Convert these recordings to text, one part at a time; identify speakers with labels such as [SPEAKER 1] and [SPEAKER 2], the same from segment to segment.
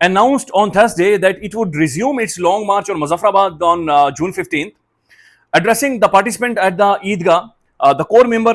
[SPEAKER 1] announced on Thursday that it would resume its long march on Muzaffarabad on June 15th. Addressing the participant at the Eidgah, the core member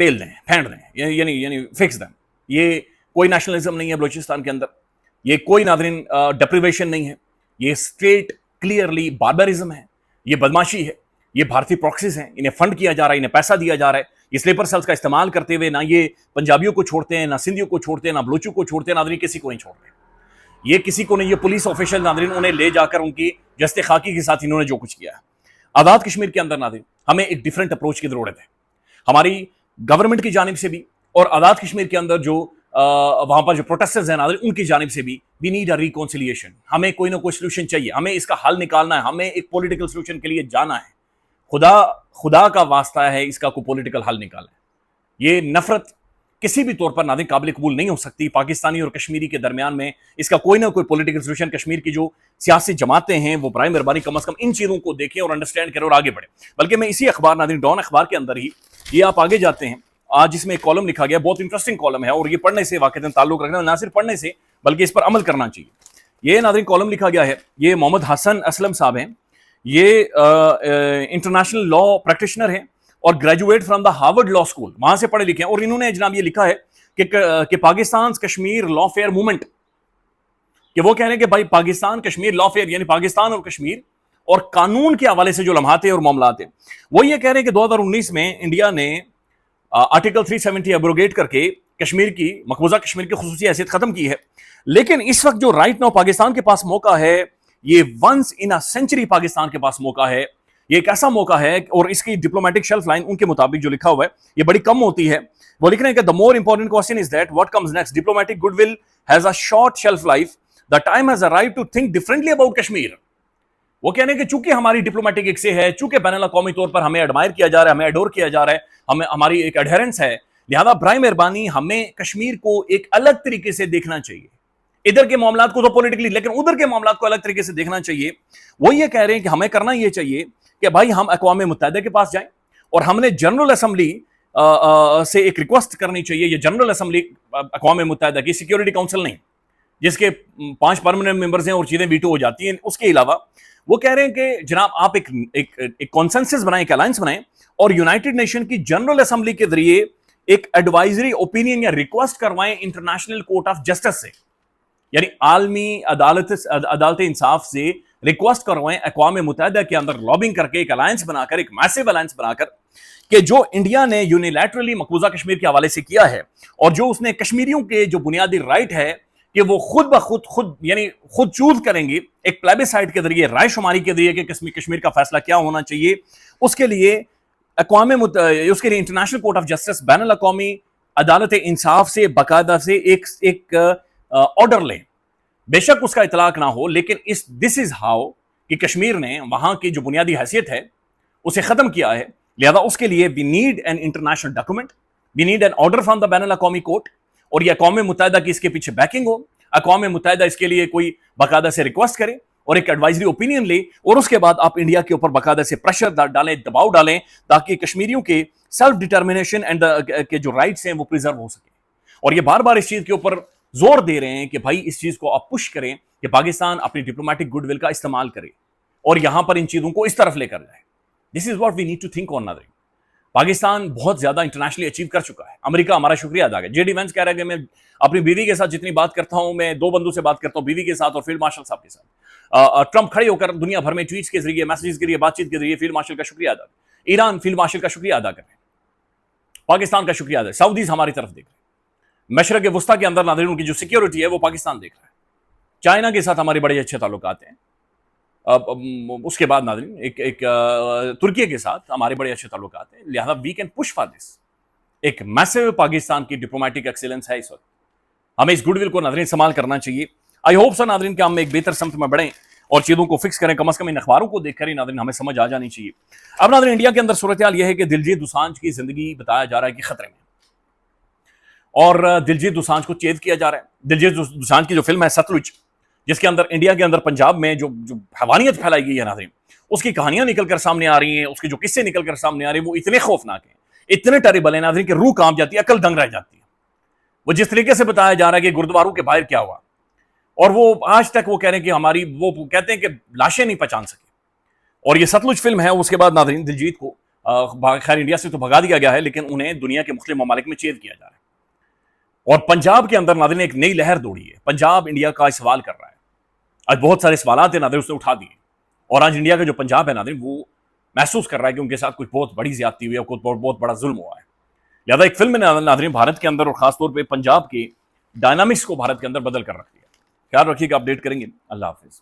[SPEAKER 1] پیل دیں, پھینٹ دیں, یعنی fix دیں. یہ کوئی nationalism نہیں ہے بلوچستان کے اندر, یہ کوئی ناظرین ڈپریویشن نہیں ہے, یہ اسٹریٹ کلیئرلی باربرزم ہے, یہ بدماشی ہے, یہ بھارتی پراکسیز ہیں, انہیں فنڈ کیا جا رہا ہے, انہیں پیسہ دیا جا رہا ہے. یہ سلیپر سیلز کا استعمال کرتے ہوئے نہ یہ پنجابیوں کو چھوڑتے ہیں, نہ سندھیوں کو چھوڑتے ہیں, نہ بلوچوں کو چھوڑتے ہیں, ناظرین کسی کو نہیں چھوڑتے. یہ کسی کو نہیں, یہ پولیس آفیشل ناظرین انہیں لے جا کر ان کی جستے خاکی کے ساتھ انہوں نے جو کچھ کیا ہے. آزاد کشمیر کے اندر ناظرین ہمیں ایک ڈیفرنٹ اپروچ کی ضرورت ہے, ہماری گورنمنٹ کی جانب سے بھی, اور آزاد کشمیر کے اندر جو وہاں پر جو پروٹیسٹرز ہیں ناظرین ان کی جانب سے بھی. وی نیڈ اے ریکنسیلیشن, ہمیں کوئی نہ کوئی سلوشن چاہیے, ہمیں اس کا حل نکالنا ہے, ہمیں ایک پولیٹیکل سلوشن کے لیے جانا ہے. خدا کا واسطہ ہے اس کا کوئی پولیٹیکل حل نکالنا ہے. یہ نفرت کسی بھی طور پر ناظرین قابل قبول نہیں ہو سکتی. پاکستانی اور کشمیری کے درمیان میں اس کا کوئی نہ کوئی پولیٹیکل سلوشن, کشمیر کی جو سیاسی جماعتیں ہیں وہ برائے مہربانی کم از کم ان چیزوں کو دیکھیں اور انڈرسٹینڈ کریں اور آگے بڑھیں. بلکہ میں اسی اخبار ناظرین ڈان اخبار کے اندر ہی یہ آپ آگے جاتے ہیں, آج اس میں ایک کالم لکھا گیا, بہت انٹرسٹنگ کالم ہے, اور یہ پڑھنے سے واقعتاً تعلق رکھنا, نہ صرف پڑھنے سے بلکہ اس پر عمل کرنا چاہیے. یہ ناظرین کالم لکھا گیا ہے, یہ محمد حسن اسلم صاحب ہیں, یہ انٹرنیشنل لا پریکٹیشنر ہیں اور graduate from the Harvard law school, وہاں سے پڑھے لکھے ہیں. اور انہوں نے جناب یہ لکھا ہے کہ پاکستان کشمیر لا فیئر موومنٹ, کہ وہ کہہ رہے ہیں کہ بھائی پاکستان کشمیر لا فیئر یعنی پاکستان اور کشمیر اور قانون کے حوالے سے جو لمحات ہیں اور معاملات ہیں, وہ یہ کہہ رہے ہیں کہ 2019 میں انڈیا نے آرٹیکل 370 ایبروگیٹ کر کے کشمیر کی, مقبوضہ کشمیر کی خصوصی حیثیت ختم کی ہے. لیکن اس وقت جو رائٹ ناؤ پاکستان کے پاس موقع ہے, یہ ونس ان سینچری پاکستان کے پاس موقع ہے, یہ ایک ایسا موقع ہے, اور اس کی ڈپلومیٹک شیلف لائن ان کے مطابق جو لکھا ہوا ہے یہ بڑی کم ہوتی ہے. وہ لکھ رہے ہیں کہ the more important question is that what comes next. Diplomatic goodwill has a short shelf life. The time has arrived to think differently about Kashmir. وہ کہنے کہ چونکہ ہماری ڈپلومیٹک ایک سے ہے, چونکہ بین الاقوامی طور پر ہمیں ایڈمائر کیا جا رہا ہے, ہمیں ایڈور کیا جا رہا ہے, ہماری ایک ایڈہرنس ہے, لہذا برائے مہربانی ہمیں کشمیر کو ایک الگ طریقے سے دیکھنا چاہیے. ادھر کے معاملات کو تو پولیٹیکلی, لیکن ادھر کے معاملات کو الگ طریقے سے دیکھنا چاہیے. وہ یہ کہہ رہے ہیں کہ ہمیں کرنا یہ چاہیے کہ بھائی ہم اقوام متحدہ کے پاس جائیں, اور ہم نے جنرل اسمبلی سے ایک ریکویسٹ کرنی چاہیے. یہ جنرل اسمبلی اقوام متحدہ کی سیکیورٹی کاؤنسل نہیں, جس کے 5 پرماننٹ ممبرز ہیں اور چیزیں ویٹو ہو جاتی ہیں. اس کے علاوہ وہ کہہ رہے ہیں کہ جناب آپ ایک کانسنسس بنائیں, ایک الائنس بنائیں, اور یونائٹڈ نیشن کی جنرل اسمبلی کے ذریعے ایک ایڈوائزری اوپینین یا ریکویسٹ کروائیں انٹرنیشنل کورٹ آف جسٹس سے, یعنی عالمی عدالت انصاف سے ریکویسٹ کروائیں اقوام متحدہ کے اندر لابنگ کر کے, ایک الائنس بنا کر, ایک میسو الائنس بنا کر, کہ جو انڈیا نے یونیلیٹرلی مقبوضہ کشمیر کے حوالے سے کیا ہے, اور جو اس نے کشمیریوں کے جو بنیادی رائٹ ہے کہ وہ خود بخود یعنی خود چوز کریں گے ایک پلیبیسائٹ کے ذریعے, رائے شماری کے ذریعے کہ کشمیر کا فیصلہ کیا ہونا چاہیے, اس کے لیے اس کے لیے انٹرنیشنل کورٹ آف جسٹس, بین الاقوامی عدالت انصاف سے باقاعدہ سے ایک آرڈر لیں. بے شک اس کا اطلاق نہ ہو, لیکن دس از ہاؤ کہ کشمیر نے وہاں کی جو بنیادی حیثیت ہے اسے ختم کیا ہے. لہذا اس کے لیے we need an international document, we need an order from the بین الاقوامی کورٹ, اور یہ اقوام متحدہ کی اس کے پیچھے بیکنگ ہو, اقوام متحدہ اس کے لیے کوئی باقاعدہ سے ریکویسٹ کرے اور ایک ایڈوائزری اوپینین لے, اور اس کے بعد آپ انڈیا کے اوپر باقاعدہ سے پریشر ڈالیں, دباؤ ڈالیں, تاکہ کشمیریوں کے سیلف ڈٹرمنیشن اینڈ کے جو رائٹس ہیں وہ پریزرو ہو سکیں. اور یہ بار بار اس چیز کے اوپر زور دے رہے ہیں کہ بھائی اس چیز کو آپ پش کریں کہ پاکستان اپنی ڈپلومیٹک گڈ ول کا استعمال کرے اور یہاں پر ان چیزوں کو اس طرف لے کر جائے. This is what we need to think on. ناظرین پاکستان بہت زیادہ انٹرنیشنل اچیو کر چکا ہے, امریکہ ہمارا شکریہ ادا کرے. جے ڈی وینس کہہ رہا ہے کہ میں اپنی بیوی کے ساتھ جتنی بات کرتا ہوں, میں 2 بندوں سے بات کرتا ہوں, بیوی کے ساتھ اور فیلڈ مارشل صاحب کے ساتھ. ٹرمپ کھڑے ہو کر دنیا بھر میں ٹویٹس کے ذریعے, میسیجز کے ذریعے, بات چیت کے ذریعے فیلڈ مارشل کا شکریہ ادا کرے. ایران فیلڈ مارشل کا شکریہ ادا کر رہے ہیں, پاکستان کا شکریہ ادا, سعودیز ہماری طرف دیکھ رہے ہیں. مشرق وسطیٰ کے اندر ناظرین کی جو سیکیورٹی ہے وہ پاکستان دیکھ رہا ہے. چائنا کے ساتھ ہمارے بڑے اچھے تعلقات ہیں. اس کے بعد ناظرین ایک ترکی کے ساتھ ہمارے بڑے اچھے تعلقات ہیں. لہذا we can push for this. ایک میسو پاکستان کی ڈپلومیٹک ایکسیلنس ہے اس وقت, ہمیں اس گڈ ول کو ناظرین استعمال کرنا چاہیے. آئی ہوپ سو ناظرین کہ ہم ایک بہتر سمت میں بڑھیں اور چیزوں کو فکس کریں, کم از کم ان اخباروں کو دیکھ کر ہی ناظرین ہمیں سمجھ آ جانی چاہیے. اب ناظرین انڈیا کے اندر صورتحال یہ ہے کہ دلجیت دوسانجھ کی زندگی بتایا جا رہا ہے کہ خطرے میں, اور دلجیت دوسانجھ کو چیت کیا جا رہا ہے. دلجیت دوسانجھ کی جو فلم ہے ستلج, جس کے اندر انڈیا کے اندر پنجاب میں جو حیوانیت پھیلائی گئی ہے ناظرین, اس کی کہانیاں نکل کر سامنے آ رہی ہیں, اس کے جو قصے نکل کر سامنے آ رہے ہیں وہ اتنے خوفناک ہیں, اتنے ٹیریبل ہیں ناظرین کہ روح کانپ جاتی ہے, عقل دنگ رہ جاتی ہے. وہ جس طریقے سے بتایا جا رہا ہے کہ گردواروں کے باہر کیا ہوا, اور وہ آج تک وہ کہہ رہے ہیں کہ وہ کہتے ہیں کہ لاشیں نہیں پہچان سکے. اور یہ ستلج فلم ہے. اس کے بعد ناظرین دلجیت کو خیر انڈیا سے تو بھگا دیا گیا ہے لیکن انہیں دنیا کے مختلف ممالک میں چیز کیا جا رہا ہے. اور پنجاب کے اندر ناظرین ایک نئی لہر دوڑی ہے. پنجاب انڈیا کا سوال کر رہا ہے. آج بہت سارے سوالات ہیں ناظرین اس نے اٹھا دیے, اور آج انڈیا کا جو پنجاب ہے ناظرین وہ محسوس کر رہا ہے کہ ان کے ساتھ کچھ بہت بڑی زیادتی ہوئی ہے, کچھ بہت بڑا ظلم ہوا ہے. لہٰذا ایک فلم میں ناظرین بھارت کے اندر اور خاص طور پہ پنجاب کے ڈائنامکس کو بھارت کے اندر بدل کر رکھ دیا. خیال رکھیے گا, اپڈیٹ کریں گے. اللہ حافظ.